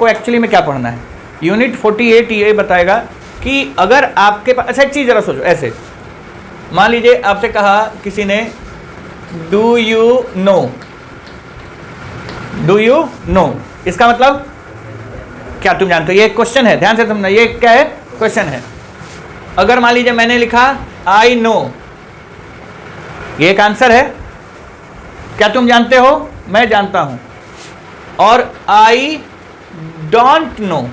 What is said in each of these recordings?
को एक्चुअली में क्या पढ़ना है। यूनिट 48 ये बताएगा कि अगर आपके पास, अच्छा एक चीज़ ज़रा सोचो, ऐसे मान लीजिए आपसे कहा किसी ने डू यू नो, इसका मतलब क्या तुम जानते हो, ये एक क्वेश्चन है, ध्यान से समझना, ये क्या है, क्वेश्चन है। अगर मान लीजिए मैंने लिखा आई नो, ये एक आंसर है, क्या तुम जानते हो, मैं जानता हूं। और आई डोंट नो,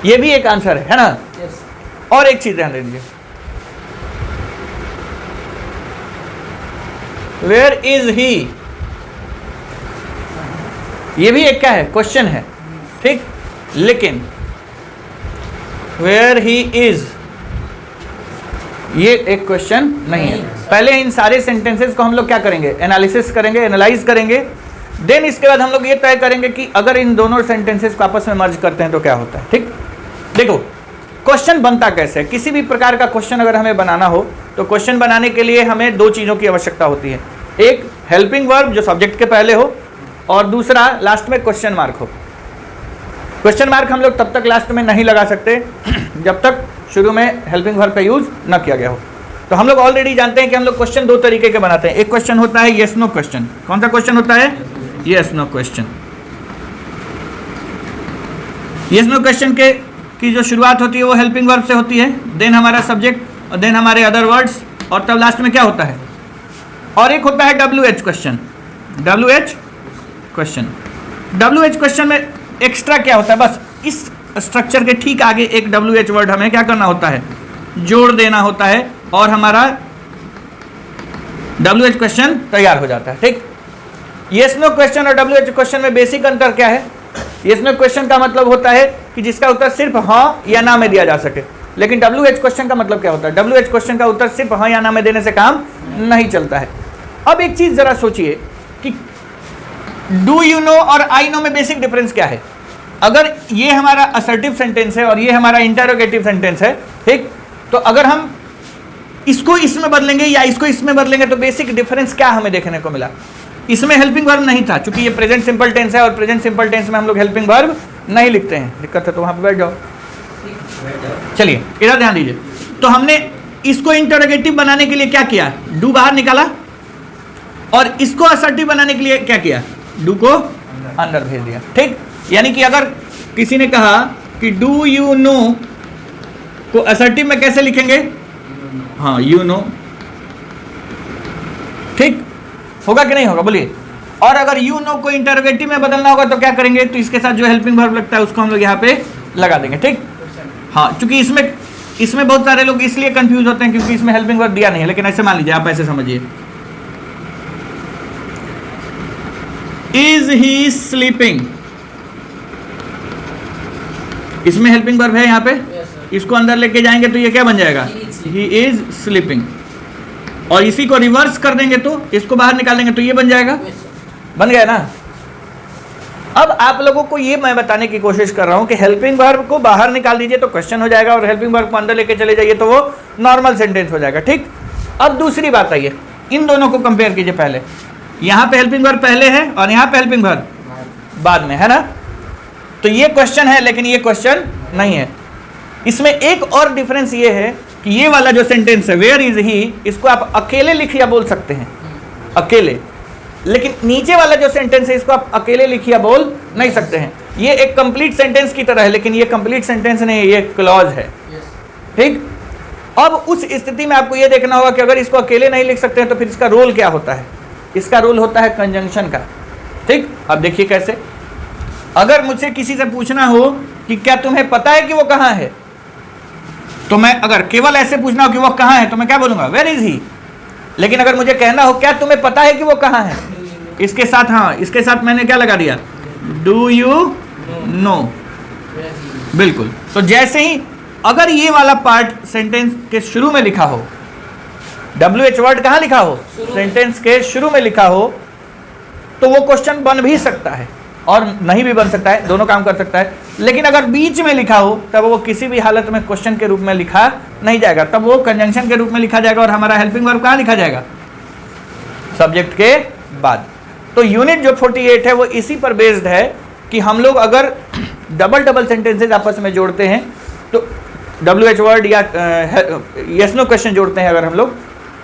ये भी एक आंसर है ना। और एक चीज ध्यान दे दीजिए, वेयर इज ही, ये भी एक क्या है, क्वेश्चन है, ठीक। लेकिन वेयर ही इज ये एक क्वेश्चन नहीं है। पहले इन सारे सेंटेंसेस को हम लोग क्या करेंगे, एनालिसिस करेंगे, एनालाइज करेंगे, देन इसके बाद हम लोग ये तय करेंगे कि अगर इन दोनों सेंटेंसेस को आपस में मर्ज करते हैं तो क्या होता है, ठीक। देखो क्वेश्चन बनता कैसे है, किसी भी प्रकार का क्वेश्चन अगर हमें बनाना हो तो क्वेश्चन बनाने के लिए हमें दो चीज़ों की आवश्यकता होती है, एक हेल्पिंग वर्ब जो सब्जेक्ट के पहले हो, और दूसरा लास्ट में क्वेश्चन मार्क हो। क्वेश्चन मार्क हम लोग तब तक लास्ट में नहीं लगा सकते जब तक शुरू में हेल्पिंग वर्ब का यूज न किया गया हो। तो हम लोग ऑलरेडी जानते हैं कि हम लोग क्वेश्चन दो तरीके के बनाते हैं, एक क्वेश्चन होता है यस नो क्वेश्चन। कौन सा क्वेश्चन होता है, yes no question. Yes no question के की जो शुरुआत होती है वो हेल्पिंग वर्ब से होती है, देन हमारा सब्जेक्ट और देन हमारे अदर वर्ड्स, और तब लास्ट में क्या होता है। और एक होता है WH question. WH question, WH question में एक्स्ट्रा क्या होता है, बस इस स्ट्रक्चर के ठीक आगे एक WH वर्ड हमें क्या करना होता है, जोड़ देना होता है, और हमारा WH क्वेश्चन तैयार हो जाता है, ठीक। यस नो क्वेश्चन और WH क्वेश्चन में बेसिक अंतर क्या है। यस नो क्वेश्चन का मतलब होता है कि जिसका उत्तर सिर्फ हाँ या ना में दिया जा सके, लेकिन WH क्वेश्चन का मतलब क्या होता है, WH क्वेश्चन का उत्तर सिर्फ हाँ या ना में देने से काम नहीं चलता है। अब एक चीज जरा सोचिए कि डू यू नो और आई नो में बेसिक डिफरेंस क्या है। अगर ये हमारा असर्टिव सेंटेंस है और ये हमारा इंटरोगेटिव सेंटेंस है, ठीक, तो अगर हम इसको इसमें बदलेंगे या इसको इसमें बदलेंगे तो बेसिक डिफरेंस क्या हमें देखने को मिला। इसमें हेल्पिंग वर्ब नहीं था, क्योंकि ये प्रेजेंट सिंपल टेंस है और प्रेजेंट सिंपल टेंस में हम लोग हेल्पिंग वर्ब नहीं लिखते हैं, दिक्कत है तो वहां पे बैठ जाओ। चलिए इधर ध्यान दीजिए, तो हमने इसको इंटरोगेटिव बनाने के लिए क्या किया, डू बाहर निकाला, और इसको असर्टिव बनाने के लिए क्या किया, डू को अंदर भेज दिया, ठीक। यानी कि अगर किसी ने कहा कि डू यू नो को असर्टिव में कैसे लिखेंगे, हाँ यू नो, ठीक, होगा कि नहीं होगा बोलिए। और अगर यू नो को इंटरोगेटिव में बदलना होगा तो क्या करेंगे, तो इसके साथ जो हेल्पिंग वर्ब लगता है उसको हम लोग यहाँ पे लगा देंगे, ठीक। हाँ, क्योंकि इसमें बहुत सारे लोग इसलिए कंफ्यूज होते हैं क्योंकि इसमें हेल्पिंग वर्ब दिया नहीं है। लेकिन ऐसे मान लीजिए, आप ऐसे समझिए, इज ही स्लीपिंग, इसमें हेल्पिंग वर्ब है यहाँ पे, इसको अंदर लेके जाएंगे तो ये क्या बन जाएगा, ही इज स्लीपिंग। और इसी को रिवर्स कर देंगे तो इसको बाहर निकाल देंगे तो ये बन जाएगा, बन गया ना। अब आप लोगों को ये मैं बताने की कोशिश कर रहा हूं कि हेल्पिंग वर्ब को बाहर निकाल दीजिए तो क्वेश्चन हो जाएगा, और हेल्पिंग वर्ब को अंदर लेके चले जाइए तो वो नॉर्मल सेंटेंस हो जाएगा, ठीक। अब दूसरी बात आइए, इन दोनों को कंपेयर कीजिए। पहले यहाँ पे हेल्पिंग वर्ब पहले है और यहाँ पे हेल्पिंग वर्ब बाद में है ना, तो ये क्वेश्चन है लेकिन ये क्वेश्चन नहीं है। इसमें एक और डिफरेंस ये है कि ये वाला जो सेंटेंस है वेयर इज ही, इसको आप अकेले लिखिए बोल सकते हैं, अकेले, लेकिन नीचे वाला जो सेंटेंस है इसको आप अकेले लिखिए बोल नहीं सकते हैं। ये एक कंप्लीट सेंटेंस की तरह है, लेकिन ये कंप्लीट सेंटेंस नहीं है, ये क्लॉज है, ठीक। अब उस स्थिति में आपको ये देखना होगा कि अगर इसको अकेले नहीं लिख सकते हैं तो फिर इसका रोल क्या होता है। इसका रोल होता है कंजंक्शन का, ठीक। अब देखिए कैसे, अगर मुझसे किसी से पूछना हो कि क्या तुम्हें पता है कि वो कहाँ है, तो मैं अगर केवल ऐसे पूछना हो कि वो कहाँ है तो मैं क्या बोलूंगा, वेयर इज ही। लेकिन अगर मुझे कहना हो क्या तुम्हें पता है कि वो कहाँ है, इसके साथ, हाँ इसके साथ मैंने क्या लगा दिया, डू यू नो, बिल्कुल। तो जैसे ही अगर ये वाला पार्ट सेंटेंस के शुरू में लिखा हो, WH वर्ड कहाँ लिखा हो, सेंटेंस के शुरू में लिखा हो, तो वो क्वेश्चन बन भी सकता है और नहीं भी बन सकता है, दोनों काम कर सकता है। लेकिन अगर बीच में लिखा हो तब वो किसी भी हालत में क्वेश्चन के रूप में लिखा नहीं जाएगा, तब वो कंजंक्शन के रूप में लिखा जाएगा और हमारा हेल्पिंग वर्ब कहाँ लिखा जाएगा, सब्जेक्ट के बाद। तो यूनिट जो 48 है वो इसी पर बेस्ड है कि हम लोग अगर डबल सेंटेंसेज आपस में जोड़ते हैं तो WH वर्ड या यस नो क्वेश्चन जोड़ते हैं अगर हम लोग,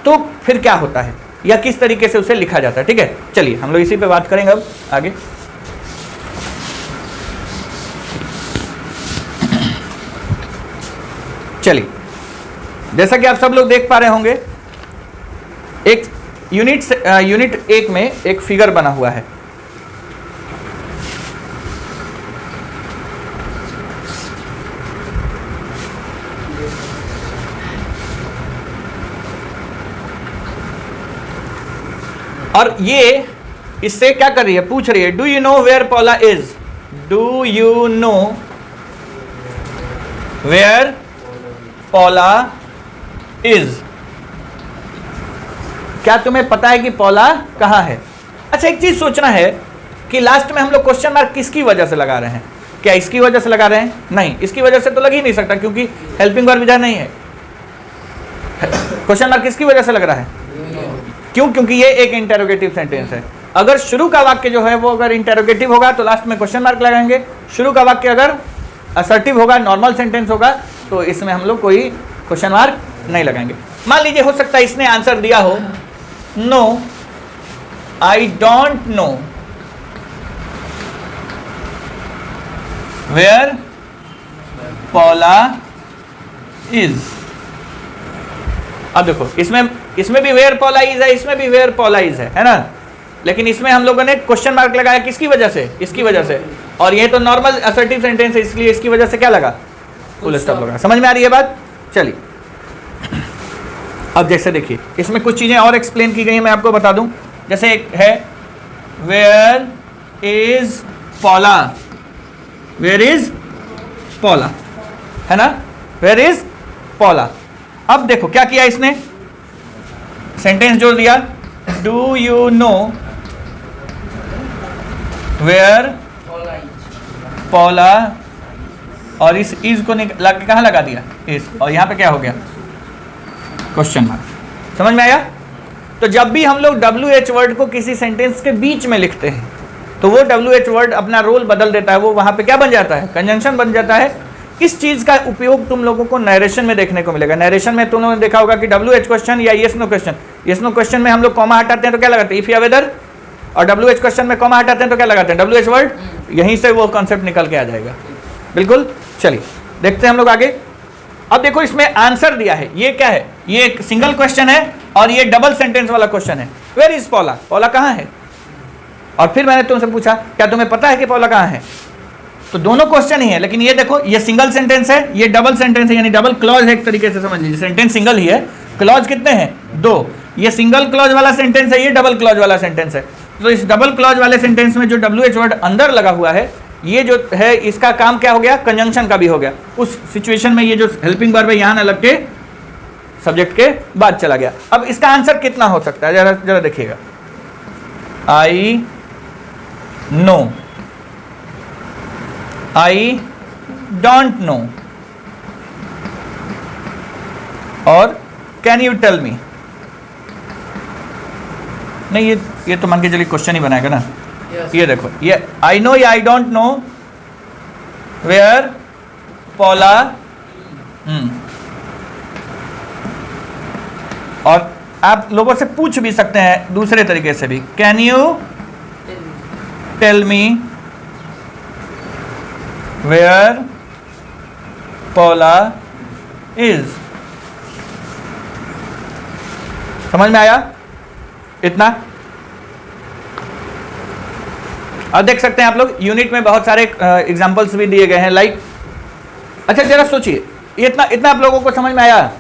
तो फिर क्या होता है या किस तरीके से उसे लिखा जाता है। ठीक है, चलिए हम लोग इसी पे बात करेंगे अब आगे। चलिए, जैसा कि आप सब लोग देख पा रहे होंगे, एक यूनिट 1 में एक फिगर बना हुआ है। और ये इससे क्या कर रही है, पूछ रही है do you know where Paula is, do you know where Paula is, क्या तुम्हें पता है कि पॉला कहां है। अच्छा, एक चीज सोचना है कि लास्ट में हम लोग क्वेश्चन मार्क किसकी वजह से लगा रहे हैं, क्या इसकी वजह से लगा रहे हैं, नहीं इसकी वजह से तो लग ही नहीं सकता क्योंकि हेल्पिंग वर्ब इधर नहीं है। क्वेश्चन मार्क किसकी वजह से लग रहा है, क्यों, क्योंकि ये एक इंटेरोगेटिव सेंटेंस है। अगर शुरू का वाक्य जो है वो अगर इंटेरोगेटिव होगा तो लास्ट में क्वेश्चन मार्क लगाएंगे, शुरू का वाक्य अगर असर्टिव होगा, नॉर्मल सेंटेंस होगा, तो इसमें हम लोग कोई क्वेश्चन मार्क नहीं लगाएंगे। मान लीजिए हो सकता है इसने आंसर दिया हो no I don't know where Paula is. अब देखो इसमें भी वेयर पॉला इज है, इसमें भी वेयर पॉला इज है ना, लेकिन इसमें हम लोगों ने क्वेश्चन मार्क लगाया किसकी वजह से, इसकी वजह से, और ये तो नॉर्मल असर्टिव सेंटेंस है इसलिए इसकी वजह से क्या लगा, फुल स्टॉप लगा। समझ में आ रही है बात। चलिए अब जैसे देखिए इसमें कुछ चीजें और एक्सप्लेन की गई हैं, मैं आपको बता दूं। जैसे एक है where is Paula, where is Paula, है ना, वेयर इज पॉला। अब देखो क्या किया इसने, सेंटेंस जोड़ दिया do you know where Paula, और इस इज को कहाँ लगा दिया, इस, और यहाँ पे क्या हो गया, क्वेश्चन मार्क। समझ में आया। तो जब भी हम लोग WH वर्ड को किसी सेंटेंस के बीच में लिखते हैं तो वो WH वर्ड अपना रोल बदल देता है, वो वहां पे क्या बन जाता है, कंजंक्शन बन जाता है। इस चीज का उपयोग तुम लोगों को नरेशन में देखने को मिलेगा। नरेशन में तुम लोगों ने देखा होगा कि WH क्वेश्चन या yes no question, yes no question में हम लोग कॉमा हटाते हैं तो क्या लगाते हैं, इफ या वेदर, और WH क्वेश्चन में कॉमा हटाते हैं तो क्या लगाते हैं, WH वर्ड। यहीं से वो कॉन्सेप्ट निकल के आ जाएगा। बिल्कुल, चलिए देखते हैं हम लोग आगे। अब देखो इसमें आंसर दिया है, ये क्या है, ये एक सिंगल क्वेश्चन है और ये डबल सेंटेंस वाला क्वेश्चन है। वेयर इज पॉला, पॉला कहाँ है, और फिर मैंने तुमसे पूछा क्या तुम्हें पता है कि पॉला कहाँ है। तो दोनों क्वेश्चन ही है, लेकिन ये देखो ये सिंगल सेंटेंस है, ये डबल सेंटेंस है, यानी डबल क्लॉज है एक तरीके से समझ लीजिए। सेंटेंस सिंगल ही है, क्लॉज कितने हैं, 2। ये सिंगल क्लॉज वाला सेंटेंस है, ये डबल क्लॉज वाला सेंटेंस है। तो इस डबल क्लॉज वाले सेंटेंस में जो WH वर्ड अंदर लगा हुआ है, ये जो है इसका काम क्या हो गया, कंजंक्शन का भी हो गया। उस सिचुएशन में ये जो हेल्पिंग वर्ब है यहाँ ना लग के सब्जेक्ट के बाद चला गया। अब इसका आंसर कितना हो सकता है, जरा देखिएगा। आई नो, आई डोंट नो, और कैन यू टेल मी। नहीं, ये तो मान के चलिए क्वेश्चन ही बनाएगा ना। yes. ये देखो, ये आई नो या I don't know where Paula, और आप लोगों से पूछ भी सकते हैं दूसरे तरीके से भी, can you tell me where Paula is. समझ में आया इतना। अब देख सकते हैं आप लोग यूनिट में बहुत सारे एग्जांपल्स भी दिए गए हैं, लाइक, अच्छा जरा सोचिए, इतना आप लोगों को समझ में आया।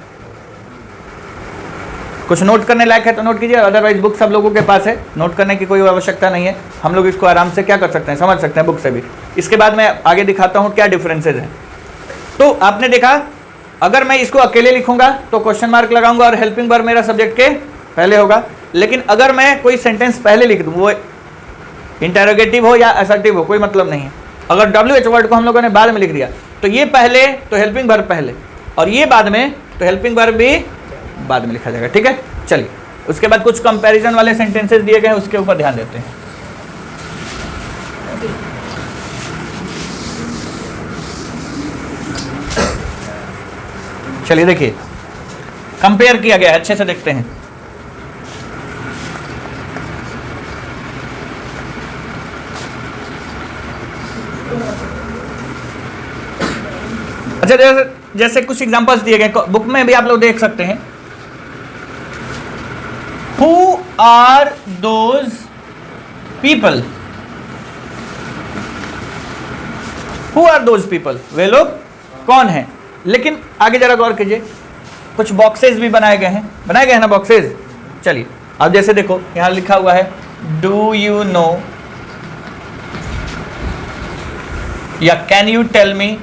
कुछ नोट करने लायक है तो नोट कीजिए, अदरवाइज बुक सब लोगों के पास है, नोट करने की कोई आवश्यकता नहीं है। हम लोग इसको आराम से क्या कर सकते हैं, समझ सकते हैं बुक से भी। इसके बाद मैं आगे दिखाता हूँ क्या डिफरेंसेज हैं। तो आपने देखा, अगर मैं इसको अकेले लिखूंगा तो क्वेश्चन मार्क लगाऊंगा और हेल्पिंग वर्ब मेरा सब्जेक्ट के पहले होगा। लेकिन अगर मैं कोई सेंटेंस पहले लिख दूँ, वो इंटेरोगेटिव हो या असर्टिव हो, कोई मतलब नहीं है। अगर WH वर्ड को हम लोगों ने बाद में लिख दिया तो ये पहले तो हेल्पिंग वर्ब पहले, और ये बाद में तो हेल्पिंग वर्ब भी बाद में लिखा जाएगा। ठीक है, चलिए उसके बाद कुछ कंपैरिजन वाले सेंटेंसेस दिए गए हैं, उसके ऊपर ध्यान देते हैं। चलिए देखिए, कंपेयर किया गया है, अच्छे से देखते हैं। अच्छा, जैसे कुछ एग्जांपल्स दिए गए बुक में भी, आप लोग देख सकते हैं। Who are those people, who are those people, वे लोग कौन हैं। लेकिन आगे जरा गौर कीजिए, कुछ बॉक्सेस भी बनाए गए हैं ना बॉक्सेस। चलिए अब जैसे देखो, यहां लिखा हुआ है डू यू नो या कैन यू टेल मी।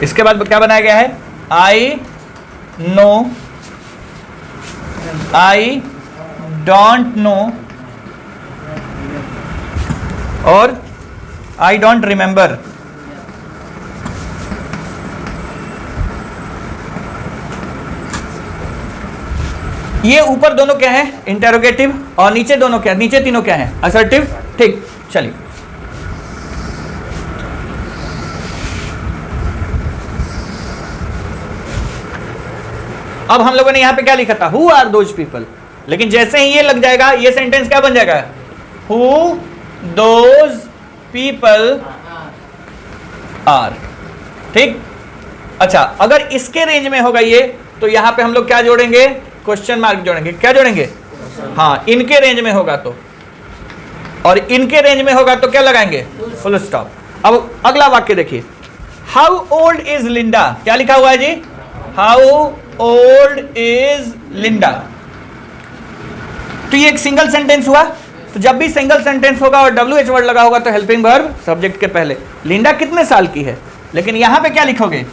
इसके बाद क्या बनाया गया है, I know, I don't no और आई डोंट रिमेंबर। ये ऊपर दोनों क्या है, इंटेरोगेटिव, और नीचे दोनों क्या, नीचे तीनों क्या है, असर्टिव। ठीक, चलिए अब हम लोगों ने यहां पे क्या लिखा था, हु आर दोज पीपल, लेकिन जैसे ही ये लग जाएगा, ये सेंटेंस क्या बन जाएगा, हु दोज पीपल आर। ठीक, अच्छा, अगर इसके रेंज में होगा ये, तो यहां पे हम लोग क्या जोड़ेंगे, क्वेश्चन मार्क जोड़ेंगे। क्या जोड़ेंगे, हाँ, इनके रेंज में होगा तो, और इनके रेंज में होगा तो क्या लगाएंगे, फुल स्टॉप। अब अगला वाक्य देखिए, हाउ ओल्ड इज लिंडा, क्या लिखा हुआ है जी, हाउ ओल्ड इज लिंडा। तो ये एक सिंगल सेंटेंस हुआ। तो जब भी सिंगल सेंटेंस होगा और WH वर्ड लगा होगा तो हेल्पिंग वर्ब सब्जेक्ट के पहले। लिंडा कितने साल की है, लेकिन यहां पे क्या लिखोगे,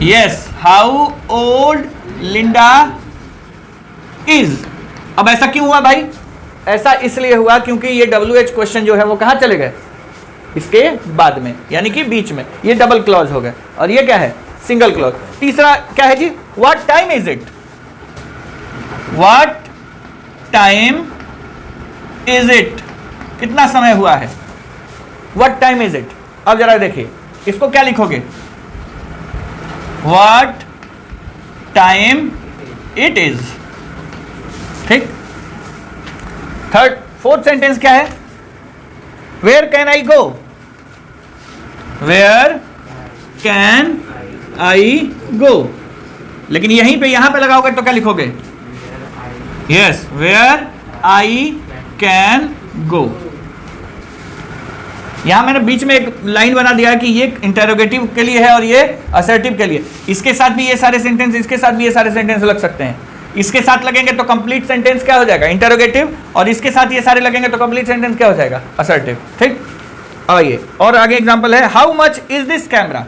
yes, how old Linda is. अब ऐसा क्यों हुआ भाई, ऐसा इसलिए हुआ क्योंकि ये WH क्वेश्चन जो है वो कहां चले गए, इसके बाद में, यानी कि बीच में, ये डबल क्लॉज हो गए, और ये क्या है, सिंगल क्लॉज। तीसरा क्या है जी, what time is it, what time is it, कितना समय हुआ है, व्हाट टाइम इज इट। अब जरा देखिए, इसको क्या लिखोगे, व्हाट टाइम इट इज। ठीक, फोर्थ सेंटेंस क्या है, where can I go, where can I go, लेकिन यहीं पे यहां पे लगाओगे तो क्या लिखोगे, yes, where I can go. यहां मैंने बीच में एक लाइन बना दिया कि ये इंटेरोगेटिव के लिए है और ये असर्टिव के लिए। इसके साथ भी ये सारे सेंटेंस, इसके साथ भी ये सारे सेंटेंस लग सकते हैं। इसके साथ लगेंगे तो कंप्लीट सेंटेंस क्या हो जाएगा, इंटेरोगेटिव, और इसके साथ ये सारे लगेंगे तो कंप्लीट सेंटेंस क्या हो जाएगा, असर्टिव। ठीक, आइए और आगे एग्जांपल है, how much is this camera,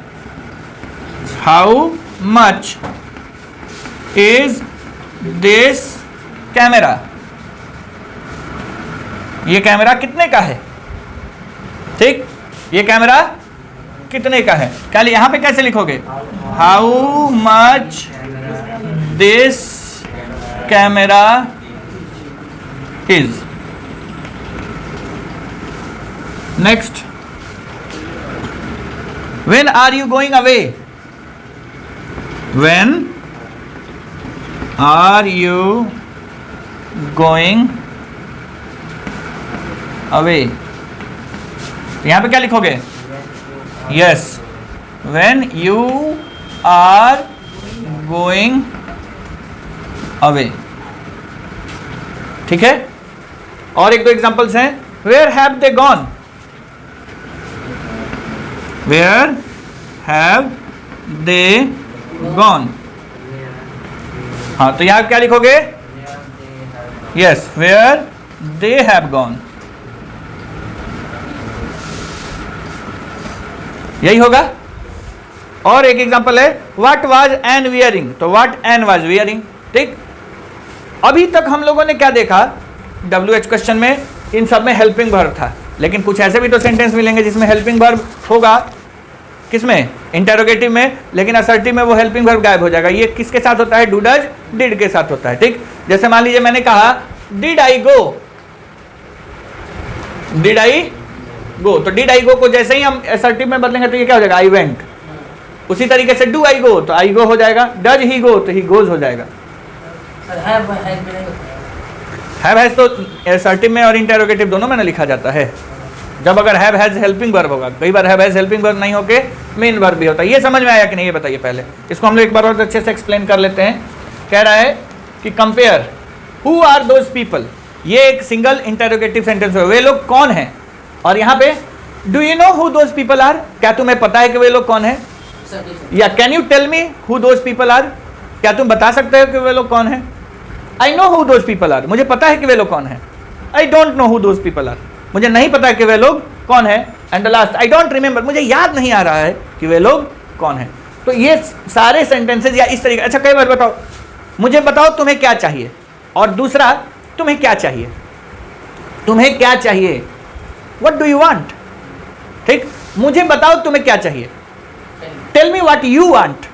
how much is this camera, ये कैमरा कितने का है। ठीक, ये कैमरा कितने का है, क्या यहां पे कैसे लिखोगे, how much this camera is. Next, when are you going away, when are you going away, यहां पे क्या लिखोगे, yes, when you are going away. ठीक है, और एक दो एग्जांपल्स हैं, where have they gone, where have they gone. हाँ, तो यहां क्या लिखोगे, yes, where they have gone, यही होगा। और एक एग्जांपल है, व्हाट वाज एन वियरिंग, तो व्हाट एन वाज वियरिंग। ठीक, अभी तक हम लोगों ने क्या देखा, WH क्वेश्चन में इन सब में हेल्पिंग वर्ब था, लेकिन कुछ ऐसे भी तो सेंटेंस मिलेंगे जिसमें हेल्पिंग वर्ब होगा, किसमें, इंटेरोगेटिव में, लेकिन असर्टिव में वो हेल्पिंग वर्ब गायब हो जाएगा। ये किसके साथ होता है, डू डज डिड के साथ होता है। ठीक, जैसे मान लीजिए मैंने कहा did I go, did I गो, तो डिड आई गो को जैसे ही हम असर्टिव में बदलेंगे तो ये क्या हो जाएगा, आई वेंट। उसी तरीके से डू आई गो तो आई गो हो जाएगा, डज ही गो तो ही गोज हो जाएगा। हैव हैज तो असर्टिव में और इंटेरोगेटिव दोनों में ना लिखा जाता है, जब अगर हैव हैज हेल्पिंग वर्ब होगा। कई बार हैव हैज हेल्पिंग वर्ब नहीं होके मेन वर्ब भी होता है। ये समझ में आया कि नहीं, ये बताइए पहले। इसको हम लोग एक बार और अच्छे से एक्सप्लेन कर लेते हैं। कह रहा है कि compare who are those people, ये एक सिंगल इंटेरोगेटिव सेंटेंस है, वे लोग कौन हैं। और यहाँ पे do you know who those people are, क्या तुम्हें पता है कि वे लोग कौन है, या can you tell me who those people are, क्या तुम बता सकते हो कि वे लोग कौन है। I know who those people are, मुझे पता है कि वे लोग कौन है। I don't know who those people are, मुझे नहीं पता कि वे लोग कौन है। And the last, I don't remember, मुझे याद नहीं आ रहा है कि वे लोग कौन है। तो ये सारे सेंटेंसेज या इस तरीके। अच्छा कई बार बताओ, मुझे बताओ तुम्हें क्या चाहिए, और दूसरा तुम्हें क्या चाहिए, तुम्हें क्या चाहिए, व्हाट डू यू वांट। ठीक, मुझे बताओ तुम्हें क्या चाहिए, tell me what you want.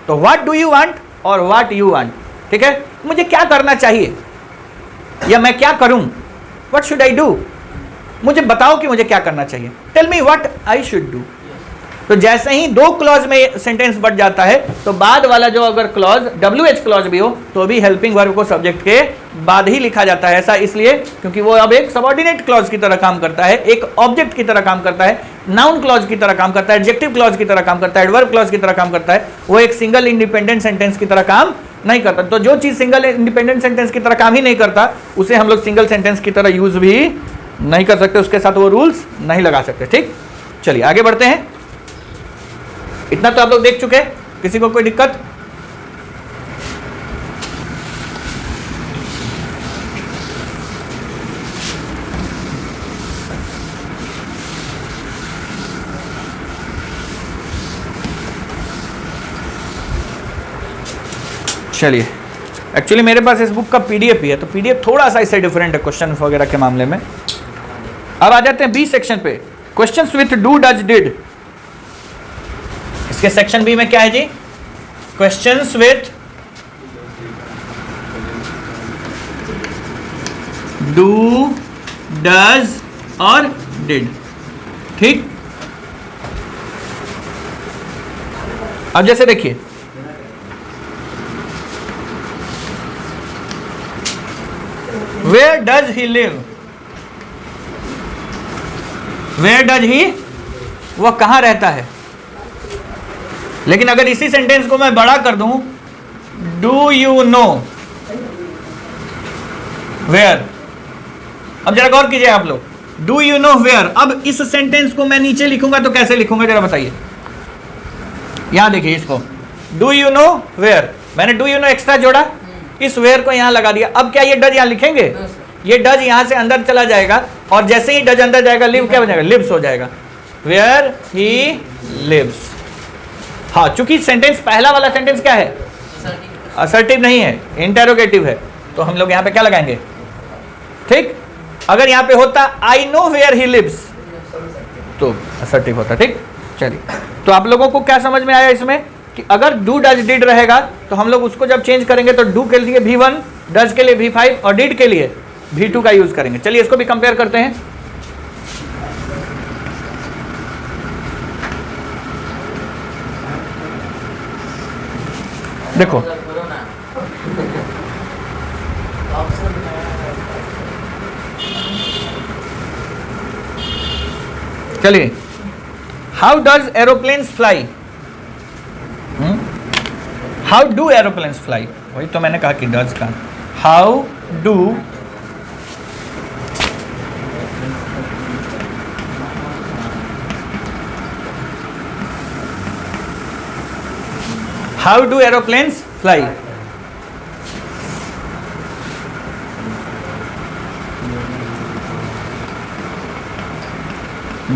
तो व्हाट डू यू वांट और व्हाट यू वांट। ठीक है, मुझे क्या करना चाहिए या मैं क्या करूं, व्हाट शुड आई डू, मुझे बताओ कि मुझे क्या करना चाहिए, tell me what I should do. तो जैसे ही दो क्लॉज में सेंटेंस बढ़ जाता है तो बाद वाला जो अगर क्लॉज WH क्लॉज भी हो तो भी हेल्पिंग वर्ब को सब्जेक्ट के बाद ही लिखा जाता है। ऐसा इसलिए क्योंकि वो अब एक सबऑर्डिनेट क्लॉज की तरह काम करता है, एक ऑब्जेक्ट की तरह काम करता है, नाउन क्लॉज की तरह काम करता है, एडजेक्टिव क्लॉज की तरह काम करता है, एडवर्ब क्लॉज की तरह काम करता है। वो एक सिंगल इंडिपेंडेंट सेंटेंस की तरह काम नहीं करता। तो जो चीज सिंगल इंडिपेंडेंट सेंटेंस की तरह काम ही नहीं करता उसे हम लोग सिंगल सेंटेंस की तरह यूज भी नहीं कर सकते, उसके साथ वो रूल्स नहीं लगा सकते। ठीक, चलिए आगे बढ़ते हैं। इतना तो आप लोग देख चुके हैं, किसी को कोई दिक्कत। चलिए, एक्चुअली मेरे पास इस बुक का PDF ही है, तो PDF थोड़ा सा इससे डिफरेंट है क्वेश्चन वगैरह के मामले में। अब आ जाते हैं बी सेक्शन पे, questions with do does did. इसके सेक्शन बी में क्या है जी, क्वेश्चंस विथ डू डज और डिड। ठीक, अब जैसे देखिए where does he live, where does he, वह कहां रहता है। लेकिन अगर इसी सेंटेंस को मैं बड़ा कर दूं, डू यू नो वेयर। अब जरा गौर कीजिए आप लोग, डू यू नो वेयर। अब इस सेंटेंस को मैं नीचे लिखूंगा तो कैसे लिखूंगा जरा बताइए। यहां देखिए इसको, डू यू नो वेयर, मैंने डू यू नो एक्स्ट्रा जोड़ा, इस वेयर को यहां लगा दिया। अब क्या ये डज यहां लिखेंगे, ये डज यहां से अंदर चला जाएगा और जैसे ही डज अंदर जाएगा लिव क्या बन जाएगा, लिव्स हो जाएगा, वेयर ही लिव्स। हाँ, चूंकि सेंटेंस पहला वाला सेंटेंस क्या है, असर्टिव नहीं है, इंटेरोगेटिव है, तो हम लोग यहां पे क्या लगाएंगे। ठीक, अगर यहां पे होता I know where he lives तो असर्टिव होता। ठीक, चलिए, तो आप लोगों को क्या समझ में आया इसमें कि अगर डू डज डिड रहेगा तो हम लोग उसको जब चेंज करेंगे तो डू के लिए V1, डज के लिए V5 और डिड के लिए V2 का यूज करेंगे। चलिए इसको भी कंपेयर करते हैं। देखो चलिए, how does aeroplanes fly, how do aeroplanes fly, वही तो मैंने कहा कि डज का, how do aeroplanes fly.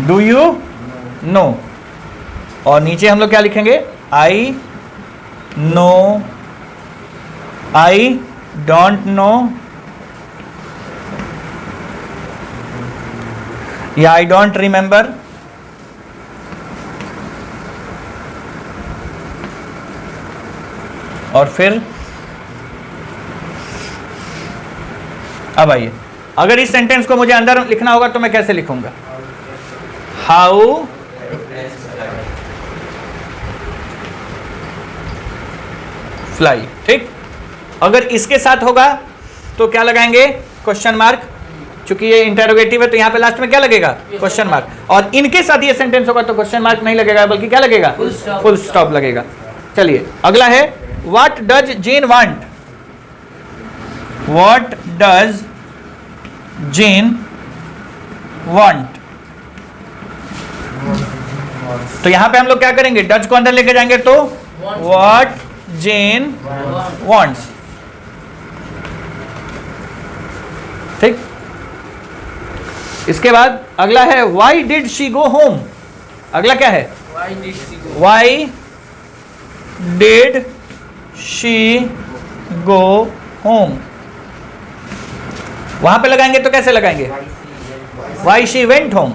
Do you no, और नीचे हम लोग क्या लिखेंगे, आई नो, आई डोंट नो, या आई डोंट रिमेंबर, और फिर अब आइए, अगर इस सेंटेंस को मुझे अंदर लिखना होगा तो मैं कैसे लिखूंगा? हाउ फ्लाई, ठीक। अगर इसके साथ होगा तो क्या लगाएंगे? क्वेश्चन मार्क, चूंकि ये इंटरोगेटिव है तो यहाँ पे लास्ट में क्या लगेगा? Question mark. और इनके साथ ये सेंटेंस होगा तो क्वेश्चन मार्क नहीं लगेगा, बल्कि क्या लगेगा? फुल स्टॉप लगेगा। चलिए अगला है, what does Jane want? What does Jane want? तो यहां पे हम लोग क्या करेंगे? डज को अंदर लेके जाएंगे तो व्हाट जेन वांट्स, ठीक। इसके बाद अगला है, why did she go home? अगला क्या है? Why did she go home. वहां पे लगाएंगे तो कैसे लगाएंगे? Why she went home.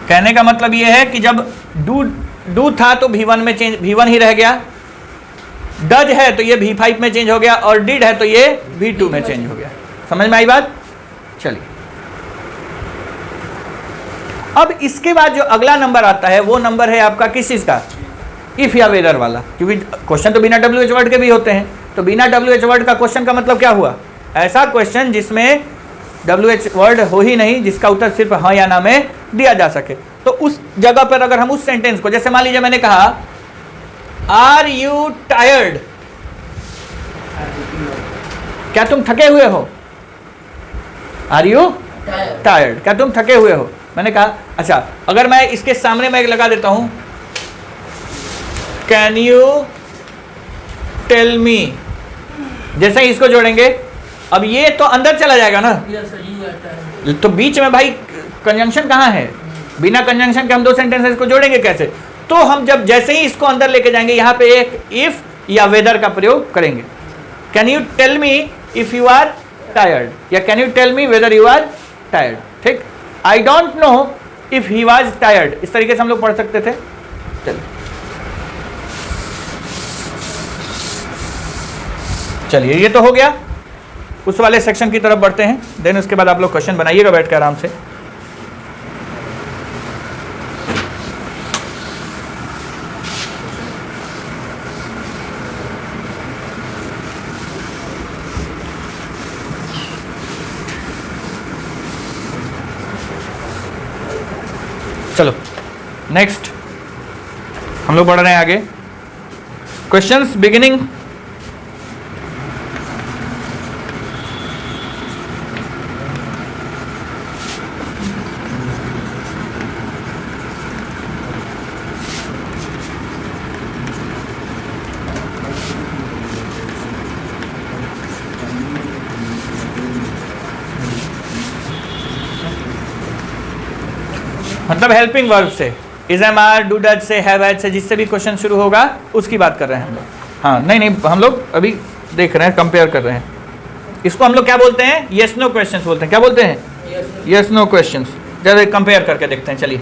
कहने का मतलब यह है कि जब डू था तो V1 में चेंज, V1 ही रह गया। डज है तो ये V5 में चेंज हो गया, और डिड है तो ये V2 में चेंज हो गया। समझ में आई बात? चलिए अब इसके बाद जो अगला नंबर आता है वो नंबर है आपका किस चीज का? इफ या वेदर वाला, क्योंकि क्वेश्चन तो बिना WH वर्ड के भी होते हैं। तो बिना WH वर्ड का क्वेश्चन का मतलब क्या हुआ? ऐसा क्वेश्चन जिसमें WH वर्ड हो ही नहीं, जिसका उत्तर सिर्फ हाँ या ना में दिया जा सके। तो उस जगह पर अगर हम उस सेंटेंस को, जैसे मान लीजिए मैंने कहा आर यू टायर्ड, क्या तुम थके हुए हो? आर यू टायर्ड, क्या तुम थके हुए हो? मैंने कहा अच्छा, अगर मैं इसके सामने मैं लगा देता हूं, कैन यू टेल मी, जैसे ही इसको जोड़ेंगे, अब ये तो अंदर चला जाएगा ना, तो बीच में भाई कंजंक्शन कहाँ है? बिना कंजंक्शन के हम दो सेंटेंसेस को जोड़ेंगे कैसे? तो हम जब जैसे ही इसको अंदर लेके जाएंगे, यहाँ पे एक इफ या वेदर का प्रयोग करेंगे। Can you tell me if you are tired, या can you tell me whether you are tired, ठीक। I don't know if he was tired, इस तरीके से हम लोग पढ़ सकते थे। चलिए ये तो हो गया। उस वाले सेक्शन की तरफ बढ़ते हैं, देन उसके बाद आप लोग क्वेश्चन बनाइएगा बैठ के आराम से। चलो नेक्स्ट हम लोग बढ़ रहे हैं आगे। क्वेश्चंस बिगिनिंग मतलब हेल्पिंग वर्ब से, is am are, do does से, हैव हैड से, जिससे भी क्वेश्चन शुरू होगा उसकी बात कर रहे हैं हम लोग। हाँ नहीं हम लोग अभी देख रहे हैं, कंपेयर कर रहे हैं। इसको हम लोग क्या बोलते हैं? यस नो क्वेश्चंस बोलते हैं। क्या बोलते हैं? Yes no questions. जरा कंपेयर करके देखते हैं। चलिए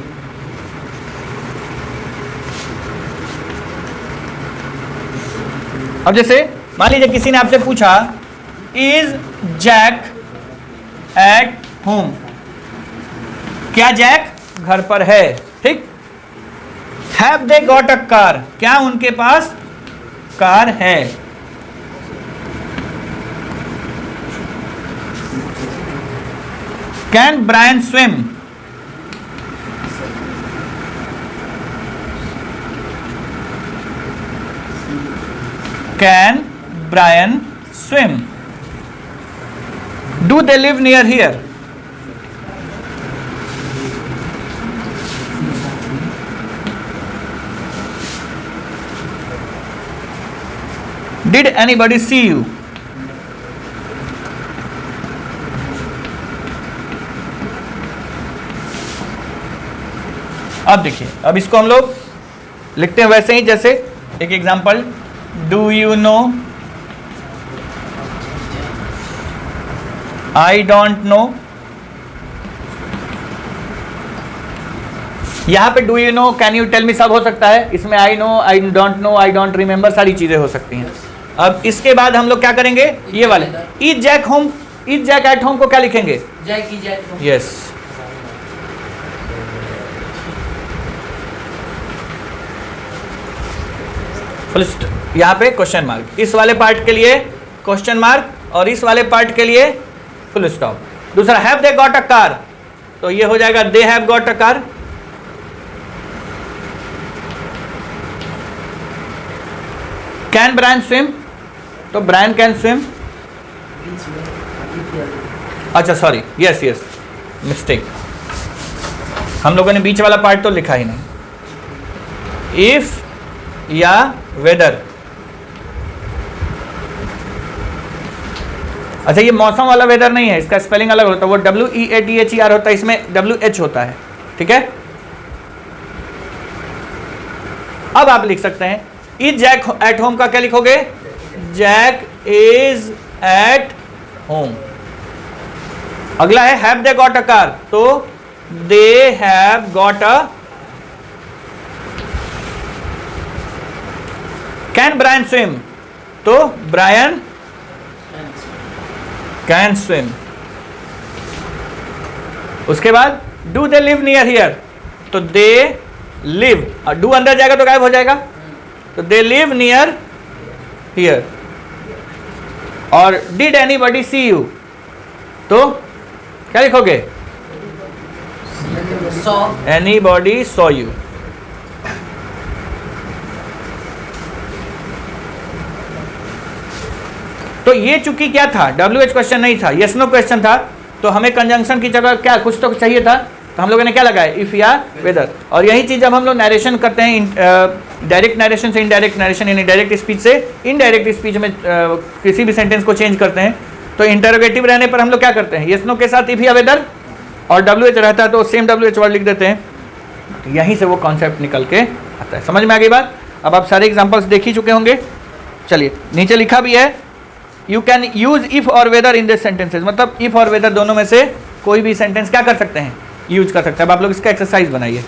अब जैसे मान लीजिए किसी ने आपसे पूछा इज जैक एट होम, क्या जैक घर पर है, ठीक। Have they got a car, क्या उनके पास कार है। Can Brian swim, can Brian swim. Do they live near here, Did anybody see you? अब देखिए, अब इसको हम लोग लिखते हैं वैसे ही, जैसे एक example, do you know, I don't know, यहाँ पे do you know, can you tell me सब हो सकता है, इसमें I know, I don't know, I don't remember, सारी चीजें हो सकती हैं। अब इसके बाद हम लोग क्या करेंगे, ये वाले is Jack home, is Jack at home को क्या लिखेंगे, Jack is at home. Yes. यहाँ पे क्वेश्चन मार्क, इस वाले पार्ट के लिए क्वेश्चन मार्क और इस वाले पार्ट के लिए फुल स्टॉप। दूसरा have they got a car, तो ये हो जाएगा they have got a car. Can Brian swim, तो ब्रायन कैन स्विम। अच्छा सॉरी, यस यस मिस्टेक, हम लोगों ने बीच वाला पार्ट तो लिखा ही नहीं। इफ या वेदर, अच्छा ये मौसम वाला वेदर नहीं है, इसका स्पेलिंग अलग होता है, वो WEATHER होता है, इसमें WH होता है, ठीक है। अब आप लिख सकते हैं इज जैक एट होम का क्या लिखोगे, जैक इज एट होम। अगला है have they got a car, तो they have got a. Can Brian swim, तो ब्रायन कैन स्विम। उसके बाद do they live near here, तो दे लिव, डू अंदर जाएगा तो गायब हो जाएगा, तो दे लिव नियर हियर। और डिड एनीबॉडी सी यू, तो क्या लिखोगे, सॉ, एनीबॉडी सॉ यू। तो ये चूंकि क्या था, WH क्वेश्चन नहीं था, यस नो क्वेश्चन था, तो हमें कंजंक्शन की जगह क्या कुछ तो चाहिए था, तो हम लोगों ने क्या लगाया, इफ या वेदर। और यही चीज जब हम लोग नरेशन करते हैं, डायरेक्ट नरेशन से इनडायरेक्ट नरेशन, यानी डायरेक्ट स्पीच से इनडायरेक्ट स्पीच में किसी भी सेंटेंस को चेंज करते हैं, तो इंटरोगेटिव रहने पर हम लोग क्या करते हैं, यस नो के साथ इफ या वेदर, और WH रहता है तो सेम WH वर्ड लिख देते हैं। तो यहीं से वो कॉन्सेप्ट निकल के आता है। समझ में आ गई बात। अब आप सारे एग्जाम्पल्स देख ही चुके होंगे। चलिए नीचे लिखा भी है, यू कैन यूज इफ और वेदर इन दिस सेंटेंसेज, मतलब इफ और वेदर दोनों में से कोई भी सेंटेंस क्या कर सकते हैं, यूज कर सकते हैं। अब आप लोग इसका एक्सरसाइज बनाइए।